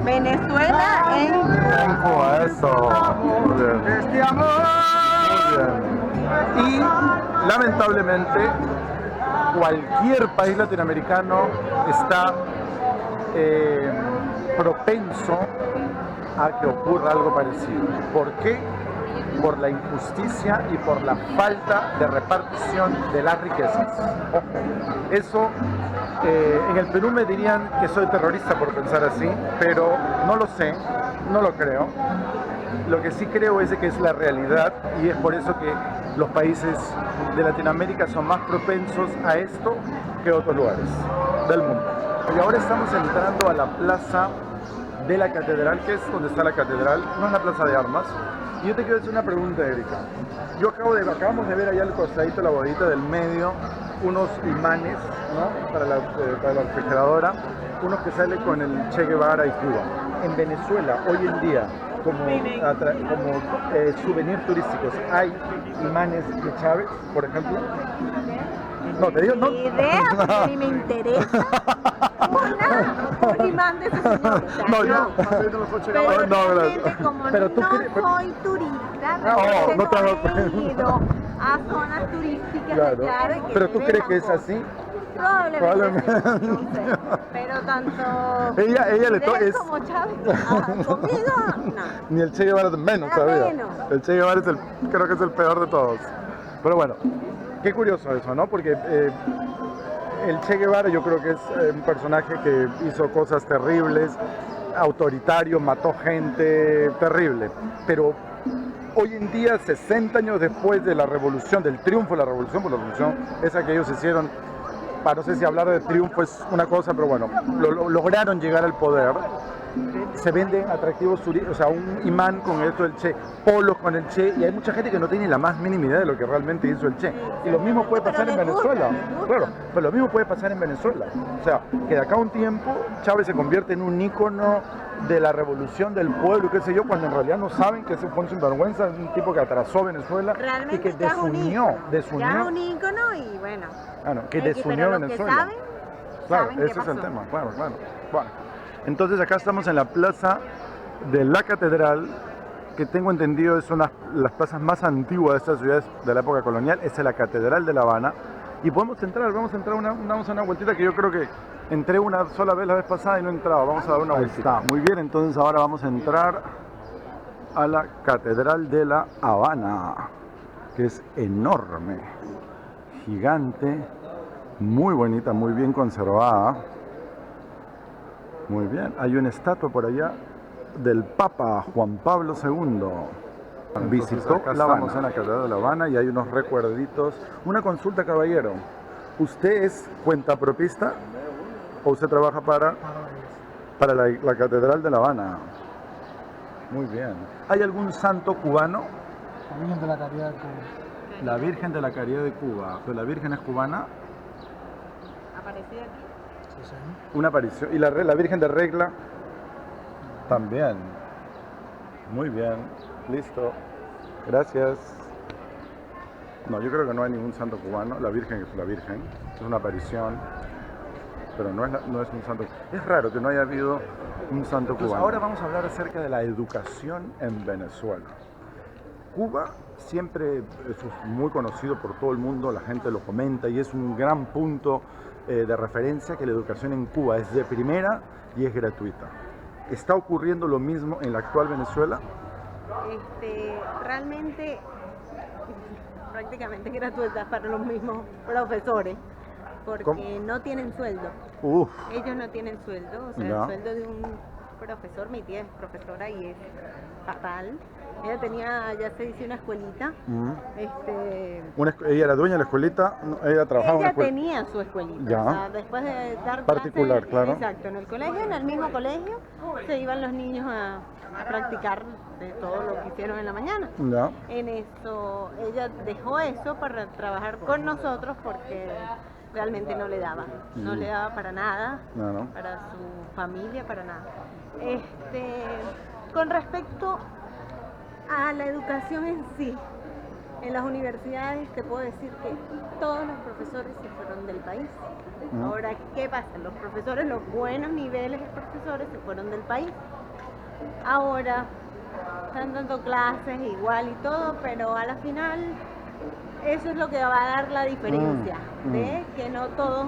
S2: Venezuela en
S1: Cuba, eso. Muy bien.
S2: Este amor.
S1: Muy bien. Y lamentablemente cualquier país latinoamericano está propenso a que ocurra algo parecido. ¿Por qué? Por la injusticia y por la falta de repartición de las riquezas. Ojo, eso en el Perú me dirían que soy terrorista por pensar así, pero no lo sé, no lo creo. Lo que sí creo es que es la realidad y es por eso que los países de Latinoamérica son más propensos a esto que otros lugares del mundo. Y ahora estamos entrando a la plaza de la catedral, que es donde está la catedral, no es la plaza de armas. Y yo te quiero hacer una pregunta, Erika. Acabamos de ver allá al costadito, la bodita del medio, unos imanes, ¿no? Para la refrigeradora, unos que salen con el Che Guevara y Cuba. En Venezuela, hoy en día, como souvenir turísticos, ¿hay imanes de Chávez, por ejemplo? No, te digo, no.
S2: Ni idea, porque ni me interesa. Un imán de ese señor. Pero
S1: no,
S2: realmente,
S1: gracias.
S2: como
S1: Pero tú
S2: no
S1: crees-
S2: soy turista,
S1: No,
S2: realmente
S1: no te
S2: no
S1: hagas-
S2: he ido a zonas turísticas
S1: Claro.
S2: allá de
S1: Pero tú
S2: se
S1: crees
S2: ve
S1: que es
S2: tampoco.
S1: así.
S2: Probablemente sí, no sé. Pero tanto
S1: Ella le
S2: Fidel
S1: es
S2: como Chávez, conmigo, no.
S1: ni el Che Guevara menos todavía.
S2: Menos.
S1: El Che Guevara creo que es el peor de todos. Pero bueno, qué curioso eso, ¿no? Porque el Che Guevara yo creo que es un personaje que hizo cosas terribles, autoritario, mató gente, terrible. Pero hoy en día, 60 años después de la revolución, del triunfo de la revolución, pues la revolución esa que ellos hicieron, no sé si hablar de triunfo es una cosa, pero bueno, lograron llegar al poder. Se venden atractivos turísticos, o sea, un imán con esto del Che, polos con el Che, y hay mucha gente que no tiene la más mínima idea de lo que realmente hizo el Che. Y lo mismo puede pasar en Venezuela. Claro, pero lo mismo puede pasar en Venezuela. O sea, que de acá a un tiempo Chávez se convierte en un ícono de la revolución del pueblo, qué sé yo, cuando en realidad no saben que ese fue un sinvergüenza, un tipo que atrasó Venezuela y que
S2: Ya es un
S1: desunió,
S2: ícono y bueno.
S1: que desunió
S2: pero
S1: Venezuela.
S2: Los que saben,
S1: Claro,
S2: saben qué
S1: ese es el
S2: pasó.
S1: tema, claro. Bueno, entonces acá estamos en la plaza de la catedral, que tengo entendido es una de las plazas más antiguas de estas ciudades de la época colonial, es la Catedral de La Habana. Y vamos a entrar vamos a una vueltita que yo creo que entré una sola vez la vez pasada y no he entrado, vamos a dar una vueltita. Muy bien, entonces ahora vamos a entrar a la Catedral de La Habana, que es enorme, gigante, muy bonita, muy bien conservada. Muy bien, hay una estatua por allá del Papa Juan Pablo II. Visitó La Habana. Estamos en la Catedral de La Habana y hay unos recuerditos. Una consulta, caballero. ¿Usted es cuentapropista o usted trabaja para la Catedral de La Habana? Muy bien. ¿Hay algún santo cubano?
S3: La Virgen de la Caridad de Cuba.
S1: La Virgen de la Caridad de Cuba. ¿Pero la Virgen es cubana?
S2: aparecido aquí.
S3: Sí, sí.
S1: Una aparición. ¿Y la Virgen de Regla? También. Muy bien. Listo. Gracias. No, yo creo que no hay ningún santo cubano. La Virgen es la Virgen. Es una aparición. Pero no es un santo. Es raro que no haya habido un santo cubano. Ahora vamos a hablar acerca de la educación en Venezuela. Cuba siempre es muy conocido por todo el mundo, la gente lo comenta y es un gran punto de referencia que la educación en Cuba es de primera y es gratuita. ¿Está ocurriendo lo mismo en la actual Venezuela?
S2: Realmente prácticamente gratuita para los mismos profesores, porque
S1: ¿Cómo?
S2: no tienen sueldo.
S1: Uf,
S2: Ellos no tienen sueldo, o sea,
S1: Ya.
S2: el sueldo de un profesor, mi tía es profesora y es fatal. Ella tenía, ya se dice, una escuelita.
S1: ella era dueña de la escuelita, ella trabajaba en una
S2: Ella
S1: escuela.
S2: tenía su escuelita,
S1: Ya.
S2: o sea, después de dar
S1: Particular,
S2: clases,
S1: claro.
S2: exacto, en el colegio, en el mismo colegio, se iban los niños a practicar de todo lo que hicieron en la mañana.
S1: Ya.
S2: En eso, ella dejó eso para trabajar con nosotros porque realmente no le daba, no le daba para nada,
S1: No.
S2: para su familia, para nada. Con respecto a la educación en sí, en las universidades te puedo decir que todos los profesores se fueron del país. Ahora, ¿qué pasa? Los profesores, los buenos niveles de profesores se fueron del país. Ahora están dando clases igual y todo, pero a la final eso es lo que va a dar la diferencia, de que no todos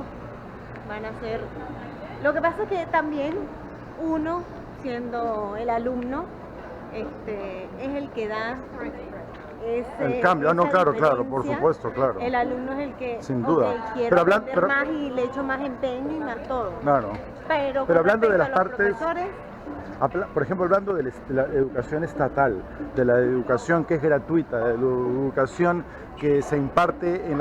S2: van a ser. Lo que pasa es que también uno, siendo el alumno, es el que da
S1: El cambio, no,
S2: esa
S1: claro, por
S2: diferencia.
S1: supuesto, claro.
S2: El alumno es el que,
S1: Sin duda.
S2: quiero
S1: Pero
S2: aprender más y le echo más empeño y más todo.
S1: Claro.
S2: Pero
S1: hablando de
S2: respecto
S1: las
S2: a los
S1: partes,
S2: profesores,
S1: por ejemplo, hablando de la educación estatal, de la educación que es gratuita, de la educación que se imparte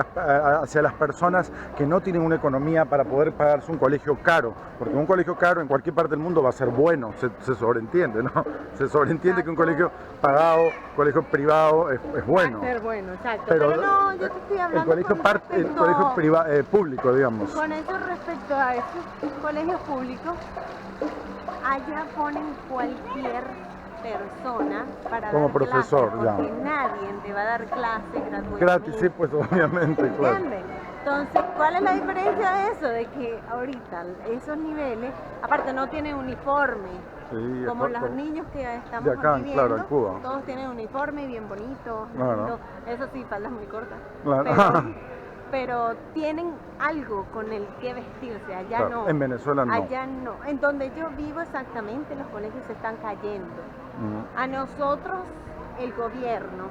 S1: hacia las personas que no tienen una economía para poder pagarse un colegio caro, porque un colegio caro en cualquier parte del mundo va a ser bueno, se sobreentiende, ¿no? Se sobreentiende que un colegio pagado, colegio privado es bueno.
S2: va a ser bueno, exacto.
S1: Pero
S2: Pero no, yo te estoy hablando
S1: el colegio público, digamos.
S2: con eso respecto a esos colegios públicos, allá ponen cualquier persona para
S1: Como
S2: dar
S1: profesor,
S2: clases,
S1: ya.
S2: porque nadie te va a dar clases gratuitamente.
S1: Gratis, sí, pues obviamente, claro.
S2: ¿Entienden? Entonces, ¿cuál es la diferencia de eso? De que ahorita esos niveles, aparte no tienen uniforme,
S1: Sí,
S2: como
S1: es
S2: los
S1: por-
S2: niños que estamos
S1: de acá,
S2: aquí viendo,
S1: claro, en Cuba.
S2: todos tienen uniforme bien bonito,
S1: Claro.
S2: eso sí, faldas muy cortas,
S1: Claro.
S2: pero tienen algo con el que vestirse, allá
S1: Claro,
S2: no.
S1: en Venezuela no.
S2: Allá no. En donde yo vivo exactamente, los colegios se están cayendo. A nosotros, el gobierno,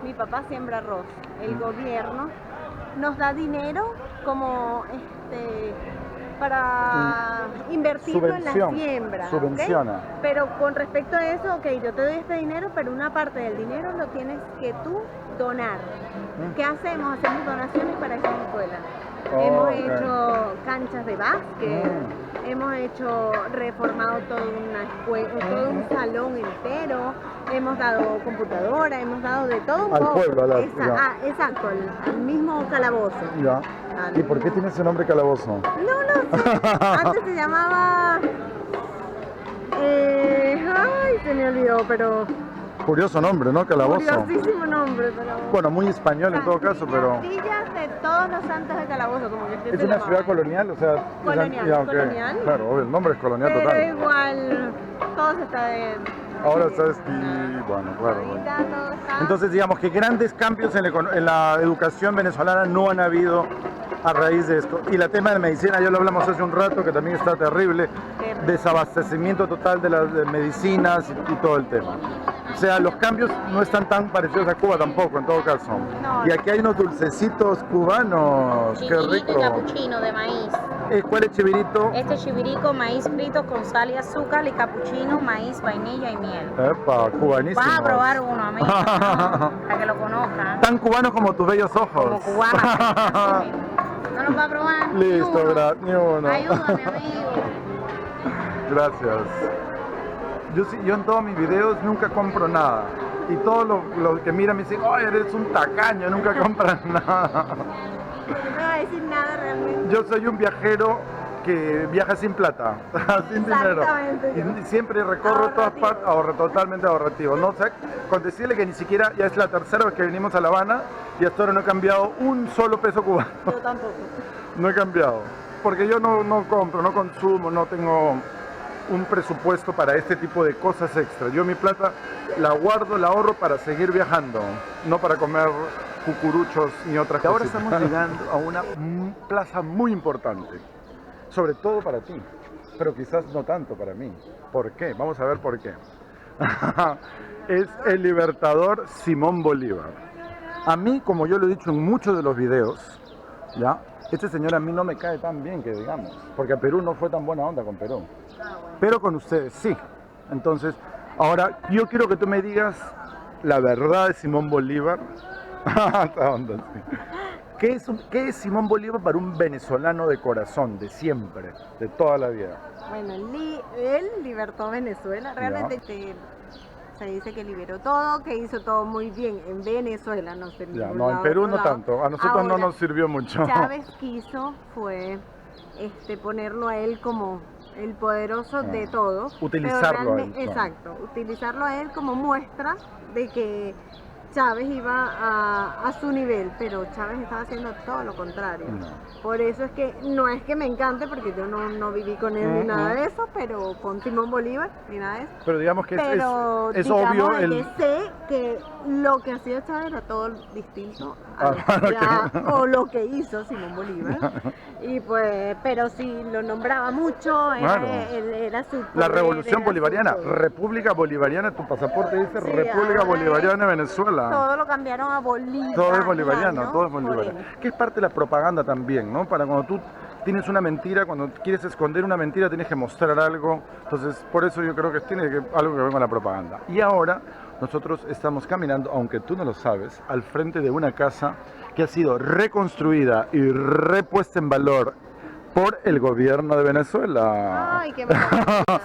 S2: mi papá siembra arroz, el gobierno nos da dinero como para invertirlo en la siembra. ¿ok?
S1: Subvenciona.
S2: Pero con respecto a eso, ok, yo te doy este dinero, pero una parte del dinero lo tienes que tú donar. ¿Qué hacemos? Hacemos donaciones para esas escuelas. Hemos
S1: Ok.
S2: hecho canchas de básquet, hemos reformado toda una escuela, todo un salón entero, hemos dado computadora, hemos dado de todo un
S1: Al
S2: poco.
S1: pueblo, ya.
S2: Exacto, al mismo calabozo.
S1: Ya.
S2: Al
S1: ¿Y por qué tiene ese nombre calabozo?
S2: No sé, antes se llamaba... ay, se me olvidó, pero...
S1: Curioso nombre, ¿no? Calabozo.
S2: Curiosísimo nombre, pero...
S1: Bueno, muy español en todo caso, pero
S2: Villas de todos los santos de Calabozo, como que
S1: es
S2: se
S1: una
S2: llamaba.
S1: ciudad colonial, o sea,
S2: Colonial,
S1: ya, ok.
S2: colonial.
S1: Claro, obvio, el nombre es colonial
S2: Pero
S1: total.
S2: igual, todo se está de...
S1: Ahora sabes que, bueno, claro.
S2: Ahorita todo está...
S1: Entonces, digamos que grandes cambios en la educación venezolana no han habido a raíz de esto. Y el tema de la medicina, ya lo hablamos hace un rato, que también está terrible.
S2: Terrible.
S1: Desabastecimiento total de las medicinas y todo el tema. O sea, los cambios no están tan parecidos a Cuba tampoco, en todo caso.
S2: No.
S1: Y aquí hay unos dulcecitos cubanos, qué
S4: Chivirito y
S1: rico.
S4: capuchino de maíz.
S1: ¿Cuál es chivirito?
S4: Este chivirico, maíz frito con sal y azúcar y capuchino, maíz, vainilla y miel.
S1: Epa, cubanísimo.
S4: Vas a probar uno, amigo, ¿no? Para que lo conozcan.
S1: Tan cubanos como tus bellos ojos.
S4: Como cubana. ¿No lo vas a probar? Ni
S1: Listo,
S4: uno.
S1: ni uno.
S4: Ayúdame, amigo.
S1: Gracias. Yo en todos mis videos nunca compro nada. Y todos los que miran me dicen, oh, eres un tacaño, nunca compras nada.
S2: No, a decir nada realmente.
S1: Yo soy un viajero que viaja sin plata, sin dinero.
S2: Exactamente.
S1: Y siempre recorro todas
S2: Ahorrativo.
S1: partes, totalmente ahorrativo. No sé, con decirle que ni siquiera, ya es la tercera vez que venimos a La Habana y hasta ahora no he cambiado un solo peso cubano.
S2: Yo tampoco.
S1: No he cambiado. Porque yo no compro, no consumo, no tengo un presupuesto para este tipo de cosas extras. Yo mi plata la guardo, la ahorro para seguir viajando, no para comer cucuruchos ni otras cosas. Ahora estamos llegando a una plaza muy importante, sobre todo para ti, pero quizás no tanto para mí. ¿Por qué? Vamos a ver por qué. Es el Libertador Simón Bolívar. A mí, como yo lo he dicho en muchos de los videos, ¿ya? Este señor a mí no me cae tan bien, que digamos, porque a Perú no fue tan buena onda con Perú. Pero con ustedes sí. Entonces, ahora yo quiero que tú me digas la verdad de Simón Bolívar. ¿Hasta dónde? Sí. ¿Qué es Simón Bolívar para un venezolano de corazón, de siempre, de toda la vida?
S2: Bueno, él libertó Venezuela. Realmente se dice que liberó todo, que hizo todo muy bien en Venezuela, no sé.
S1: Ya, no, en Perú no tanto. A nosotros
S2: ahora,
S1: no nos sirvió mucho.
S2: Chávez quiso fue ponerlo a él como el poderoso de todo.
S1: Utilizarlo a él.
S2: Exacto, utilizarlo a él como muestra de que Chávez iba a su nivel, pero Chávez estaba haciendo todo lo contrario.
S1: No.
S2: Por eso es que no es que me encante, porque yo no viví con él ni nada de eso, pero con Simón Bolívar ni nada de eso.
S1: Pero digamos que es
S2: Pero
S1: es
S2: digamos
S1: obvio
S2: de
S1: el...
S2: que sé que lo que hacía Chávez era todo distinto a
S1: Ah,
S2: o lo que hizo Simón Bolívar. Y pues, pero sí lo nombraba mucho,
S1: Claro.
S2: era su poder,
S1: La revolución
S2: era su
S1: bolivariana,
S2: todo.
S1: República Bolivariana, tu pasaporte dice
S2: Sí,
S1: República
S2: ahora
S1: Bolivariana de Venezuela.
S2: Todo lo cambiaron a Bolivia.
S1: Todo es bolivariano, todo es bolivariano.
S2: Por él.
S1: Que es parte de la propaganda también, ¿no? Para cuando tú tienes una mentira, cuando quieres esconder una mentira, tienes que mostrar algo. Entonces, por eso yo creo que tiene algo que ver con la propaganda. Y ahora nosotros estamos caminando, aunque tú no lo sabes, al frente de una casa que ha sido reconstruida y repuesta en valor por el gobierno de Venezuela.
S2: Ay, qué maravilla.